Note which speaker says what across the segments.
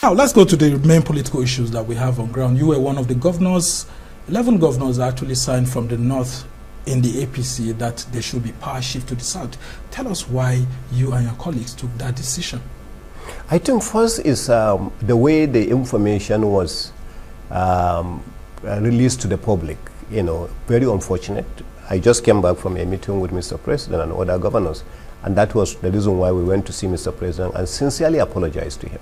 Speaker 1: Now, let's go to the main political issues that we have on ground. You were one of the governors, 11 governors actually signed from the north in the APC that there should be power shift to the south. Tell us why you and your colleagues took that decision.
Speaker 2: I think first is the way the information was released to the public. You know, very unfortunate. I just came back from a meeting with Mr. President and other governors, and that was the reason why we went to see Mr. President and sincerely apologized to him.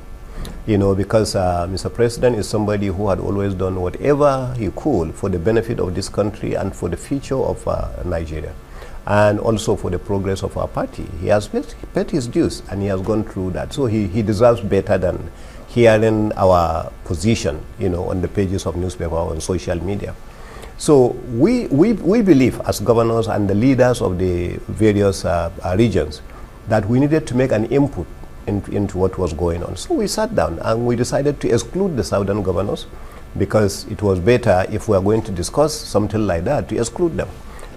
Speaker 2: You know, because Mr. President is somebody who had always done whatever he could for the benefit of this country and for the future of Nigeria, and also for the progress of our party. He has paid his dues, and he has gone through that. So he deserves better than hearing our position, you know, on the pages of newspaper or on social media. So we believe as governors and the leaders of the various regions that we needed to make an input into what was going on. So we sat down and we decided to exclude the southern governors, because it was better, if we are going to discuss something like that, to exclude them.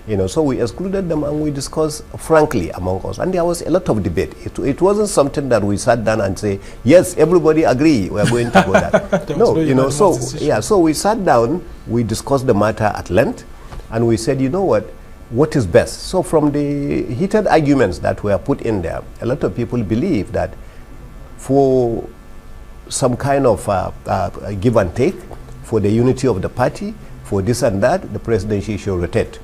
Speaker 2: You know, so we excluded them and we discussed frankly among us, and there was a lot of debate. It wasn't something that we sat down and say, yes, everybody agree, we are going to go that. No, you know, so yeah, so we sat down, we discussed the matter at length, and we said, you know what is best? So from the heated arguments that were put in there, a lot of people believe that for some kind of give and take, for the unity of the party, for this and that, the presidency should rotate.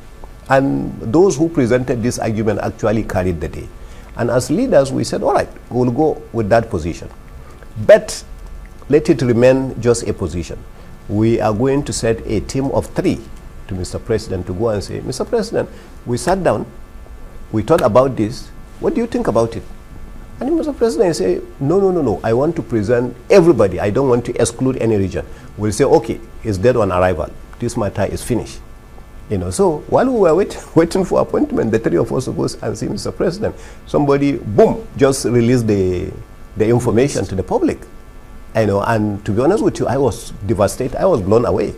Speaker 2: And those who presented this argument actually carried the day. And as leaders, we said, all right, we'll go with that position. But let it remain just a position. We are going to set a team of 3 to Mr. President to go and say, Mr. President, we sat down, we thought about this, what do you think about it? And Mr. President say, no, I want to present everybody, I don't want to exclude any region. We'll say, okay, it's dead on arrival, this matter is finished. You know, so while we were waiting for appointment, the 3 of us goes and see Mr. President. Somebody, boom, just released the information to the public. You know, and to be honest with you, I was devastated. I was blown away.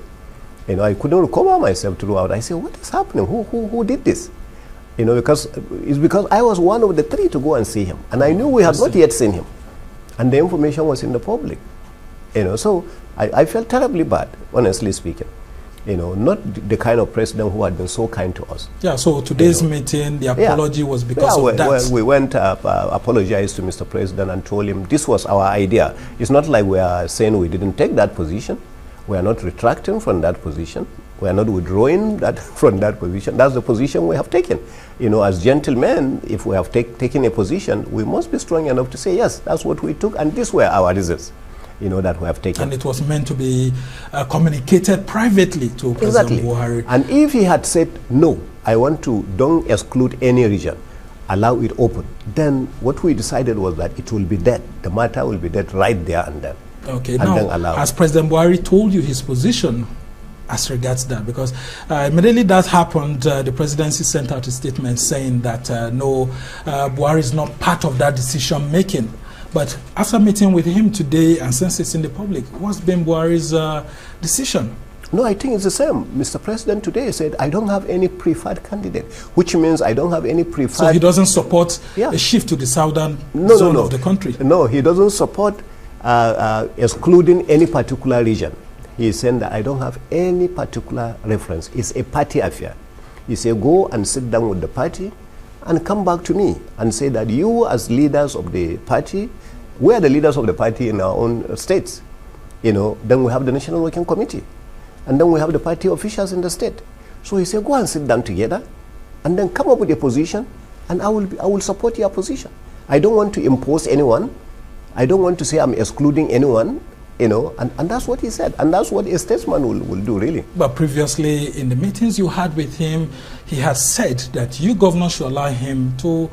Speaker 2: You know, I couldn't recover myself throughout. I said, what is happening? Who did this? You know, because I was one of the 3 to go and see him, and I knew we had not yet seen him, and the information was in the public. You know, so I felt terribly bad, honestly speaking. You know, not the kind of president who had been so kind to us. Yeah, so today's meeting, the apology was because of that. We went apologized to Mr. President and told him this was our idea. It's not like we are saying we didn't take that position. We are not retracting from that position. We are not withdrawing from that position. That's the position we have taken. You know, as gentlemen, if we have taken a position, we must be strong enough to say, yes, that's what we took, and these were our results. You know, that we have taken. And it was meant to be communicated privately to President Buhari. And if he had said, no, I want to, don't exclude any region, allow it open, then what we decided was that it will be dead. The matter will be dead right there and then. Okay, and now, has President Buhari told you his position as regards that? Because immediately that happened, the presidency sent out a statement saying that no, Buhari is not part of that decision making. But after meeting with him today, and since it's in the public, what's been Buhari's decision? No, I think it's the same. Mr. President today said, I don't have any preferred candidate, which means I don't have any preferred... So he doesn't support a shift to the southern zone of the country? No, he doesn't support excluding any particular region. He is saying that I don't have any particular reference. It's a party affair. He said, go and sit down with the party and come back to me and say that you as leaders of the party, we are the leaders of the party in our own states. You know, then we have the National Working Committee, and then we have the party officials in the state. So he said, go and sit down together and then come up with a position, and I will support your position. I don't want to impose anyone. I don't want to say I'm excluding anyone. You know, and that's what he said, and that's what a statesman will do, really. But previously, in the meetings you had with him, he has said that you, governor, should allow him to,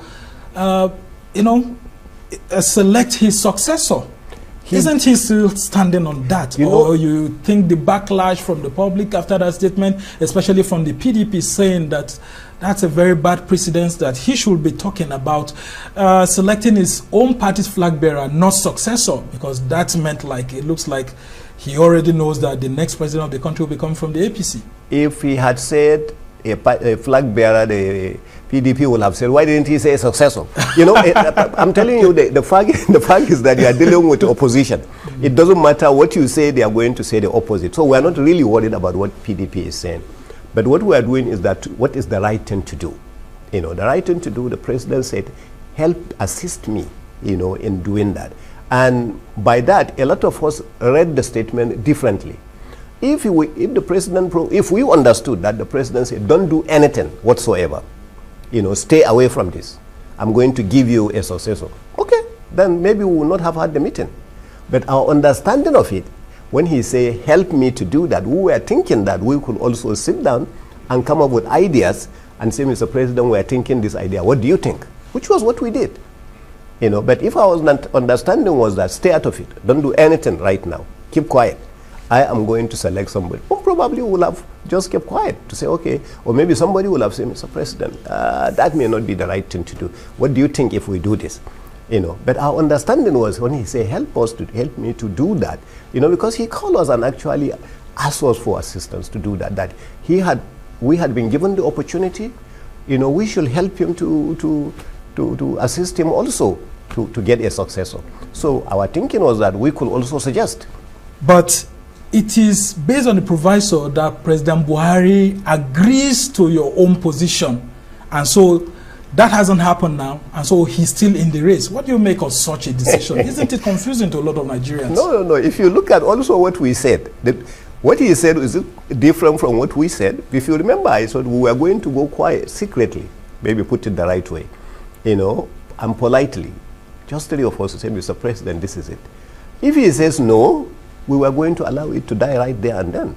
Speaker 2: you know, select his successor. Isn't he still standing on that? Or you think the backlash from the public after that statement, especially from the PDP, saying that that's a very bad precedent, that he should be talking about selecting his own party's flag bearer, not successor, because that meant, like, it looks like he already knows that the next president of the country will be coming from the APC. If he had said a flag bearer, the PDP will have said, why didn't he say successor? You know, I'm telling you, the fact is that you are dealing with opposition. It doesn't matter what you say, they are going to say the opposite. So we are not really worried about what PDP is saying. But what we are doing is that, what is the right thing to do? You know, the right thing to do, the president said, help assist me, you know, in doing that. And by that, a lot of us read the statement differently. If we understood that the president said, don't do anything whatsoever, you know, stay away from this, I'm going to give you a successor. Okay, then maybe we will not have had the meeting. But our understanding of it, when he say, help me to do that, we were thinking that we could also sit down and come up with ideas and say, Mr. President, we are thinking this idea. What do you think? Which was what we did. You know, but if our understanding was that, stay out of it, don't do anything right now, keep quiet, I am going to select somebody, who probably will have just kept quiet to say, okay, or maybe somebody will have said, Mr. President, that may not be the right thing to do. What do you think if we do this? You know, but our understanding was, when he said, help me to do that, you know, because he called us and actually asked us for assistance to do that, we had been given the opportunity, you know, we should help him to assist him also to get a successor. So our thinking was that we could also suggest.
Speaker 1: But it is based on the proviso that President Buhari agrees to your own position. And so that hasn't happened now. And so he's still in the race. What do you make of such a decision? Isn't it confusing to a lot of Nigerians?
Speaker 2: No. If you look at also what we said, what he said is different from what we said. If you remember, I said we were going to go quiet, secretly, maybe put it the right way, you know, and politely, just three of us to say, Mr. President, this is it. If he says no, we were going to allow it to die right there and then.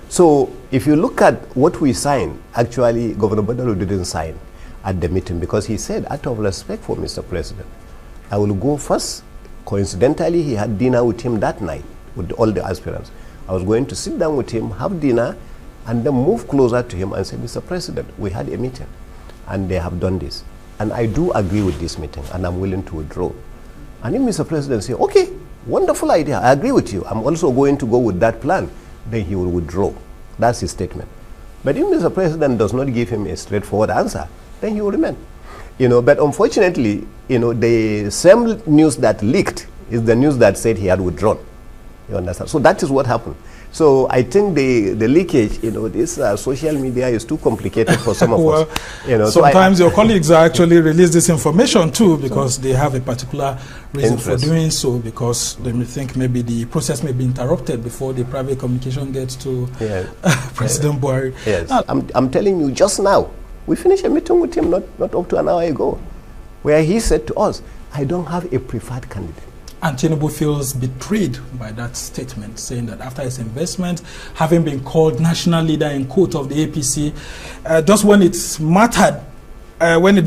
Speaker 2: So if you look at what we signed, actually Governor Badaru didn't sign at the meeting, because he said, out of respect for Mr. President, I will go first. Coincidentally, he had dinner with him that night with all the aspirants. I was going to sit down with him, have dinner, and then move closer to him and say, Mr. President, we had a meeting and they have done this. And I do agree with this meeting and I'm willing to withdraw. And if Mr. President say, okay, wonderful idea, I agree with you, I'm also going to go with that plan, then he will withdraw. That's his statement. But if Mr. President does not give him a straightforward answer, then he will remain. You know, but unfortunately, you know, the same news that leaked is the news that said he had withdrawn. You understand? So that is what happened. So I think the leakage, you know, this social media is too complicated for some of
Speaker 1: well,
Speaker 2: us. You know,
Speaker 1: sometimes your colleagues actually release this information too, because they have a particular reason for doing so, because they may think maybe the process may be interrupted before the private communication gets to President Buhari.
Speaker 2: Yes, I'm telling you, just now, we finished a meeting with him not up to an hour ago, where he said to us, I don't have a preferred candidate.
Speaker 1: And Tinubu feels betrayed by that statement, saying that after his investment, having been called national leader in quote of the APC, just when it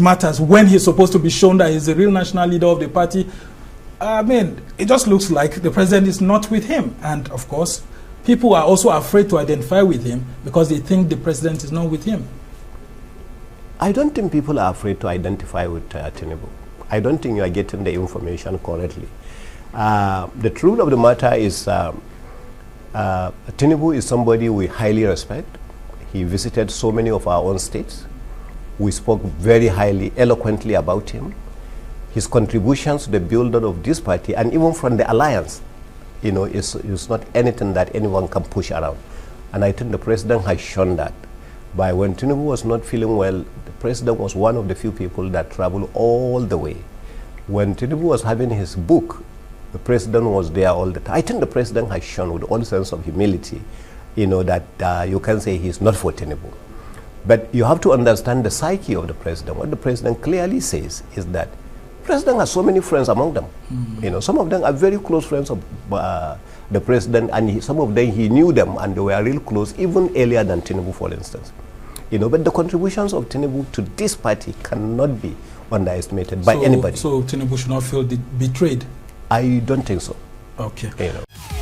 Speaker 1: matters, when he's supposed to be shown that he's the real national leader of the party, I mean, it just looks like the president is not with him. And of course, people are also afraid to identify with him because they think the president is not with him.
Speaker 2: I don't think people are afraid to identify with Tinubu. I don't think you are getting the information correctly. The truth of the matter is Tinubu is somebody we highly respect. He visited so many of our own states. We spoke very highly, eloquently about him. His contributions to the build-up of this party, and even from the alliance, you know, is not anything that anyone can push around. And I think the president has shown that. By when Tinubu was not feeling well, the president was one of the few people that traveled all the way. When Tinubu was having his book, the president was there all the time. I think the president has shown with all sense of humility, you know, that you can say he's not for Tinubu. But you have to understand the psyche of the president. What the president clearly says is that the president has so many friends among them. You know, some of them are very close friends of the president, and some of them he knew them and they were real close, even earlier than Tinubu, for instance. You know, but the contributions of Tinubu to this party cannot be underestimated by anybody.
Speaker 1: So Tinubu should not feel betrayed?
Speaker 2: I don't think so.
Speaker 1: Okay.
Speaker 2: You know.